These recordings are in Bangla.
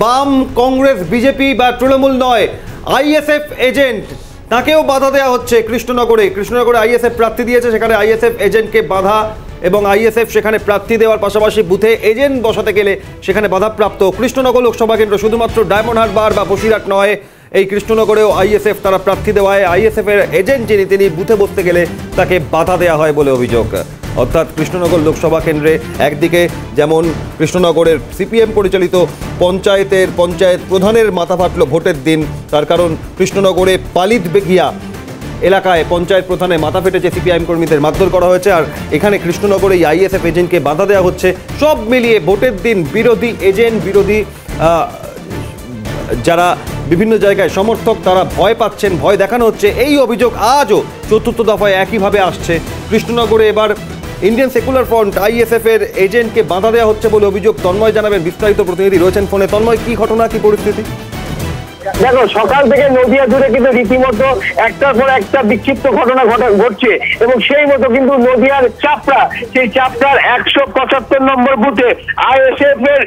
বাম, কংগ্রেস, বিজেপি বা তৃণমূল নয়, আইএসএফ এজেন্ট, তাকেও বাধা দেওয়া হচ্ছে কৃষ্ণনগরে আইএসএফ প্রার্থী দিয়েছে, সেখানে আইএসএফ এজেন্টকে বাধা এবং আইএসএফ সেখানে প্রার্থী দেওয়ার পাশাপাশি বুথে এজেন্ট বসাতে গেলে সেখানে বাধাপ্রাপ্ত। কৃষ্ণনগর লোকসভা কেন্দ্র শুধুমাত্র ডায়মন্ড হারবার বা বসিরহাট নয়, এই কৃষ্ণনগরেও আইএসএফ তারা প্রার্থী দেওয়ায় আইএসএফ এর এজেন্ট তিনি বুথে বসতে গেলে তাকে বাধা দেওয়া হয় বলে অভিযোগ। অর্থাৎ কৃষ্ণনগর লোকসভা কেন্দ্রে একদিকে যেমন কৃষ্ণনগরের সিপিএম পরিচালিত পঞ্চায়েত প্রধানের মাথা ফাটল ভোটের দিন, তার কারণ কৃষ্ণনগরে পালিত বেগিয়া এলাকায় পঞ্চায়েত প্রধানের মাথা ফেটেছে, সিপিআইএম কর্মীদের মারধর করা হয়েছে, আর এখানে কৃষ্ণনগরে এই আইএসএফ এজেন্টকে বাধা দেওয়া হচ্ছে। সব মিলিয়ে ভোটের দিন বিরোধী এজেন্ট, বিরোধী যারা বিভিন্ন জায়গায় সমর্থক, তারা ভয় পাচ্ছেন, ভয় দেখানো হচ্ছে। এই অভিযোগ আজও চতুর্থ দফায় একইভাবে আসছে। কৃষ্ণনগরে এবার ইন্ডিয়ান সেকুলার ফ্রন্ট আইএসএফ এর এজেন্টকে বাধা দেওয়া হচ্ছে বলে অভিযোগ। তন্ময় জানাবেন, বিস্তারিত প্রতিনিধি রয়েছেন ফোনে। তন্ময়, কি ঘটনা, কি পরিস্থিতি? দেখো, সকাল থেকে নদিয়া জুড়ে কিন্তু রীতিমতো একটার পর একটা বিক্ষিপ্ত ঘটনা ঘটছে এবং সেই মতো কিন্তু নদিয়ার চাপড়া, সেই চাপড়ার 175 নম্বর বুথে আইএসএফ এর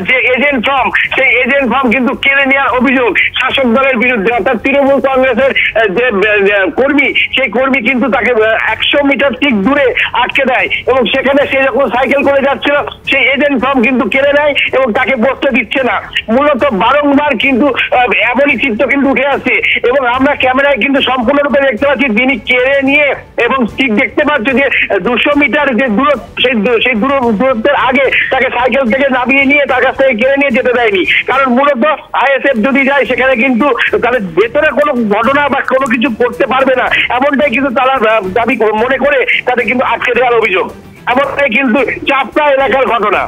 যে এজেন্ট ফর্ম, সেই এজেন্ট ফর্ম কিন্তু কেড়ে নেওয়ার অভিযোগ শাসক দলের বিরুদ্ধে। অর্থাৎ তৃণমূল কংগ্রেসের যে কর্মী, সেই কর্মী কিন্তু তাকে 100 মিটার ঠিক দূরে আটকে দেয় এবং সেখানে সে যখন সাইকেল করে যাচ্ছিল সেই এজেন্ট ফর্ম কিন্তু কেড়ে নেয় এবং তাকে বসতে দিচ্ছে না। মূলত বারংবার কিন্তু এমনই চিত্র কিন্তু উঠে আসছে এবং আমরা ক্যামেরায় কিন্তু সম্পূর্ণরূপে দেখতে পাচ্ছি তিনি কেড়ে নিয়ে এবং ঠিক দেখতে পাচ্ছি যে 200 মিটার যে দূরত্ব, সেই দূরত্বের আগে তাকে সাইকেল থেকে নামিয়ে নিয়ে তার কাছ থেকে কেড়ে নিয়ে যেতে দেয়নি। কারণ মূলত আইএসএফ যদি যায় সেখানে কিন্তু তাদের ভেতরে কোনো ঘটনা বা কোনো কিছু করতে পারবে না, এমনটাই কিন্তু তারা দাবি মনে করে তাদের কিন্তু আটকে দেওয়ার অভিযোগ। এমনটাই কিন্তু চাপড়া এলাকার ঘটনা।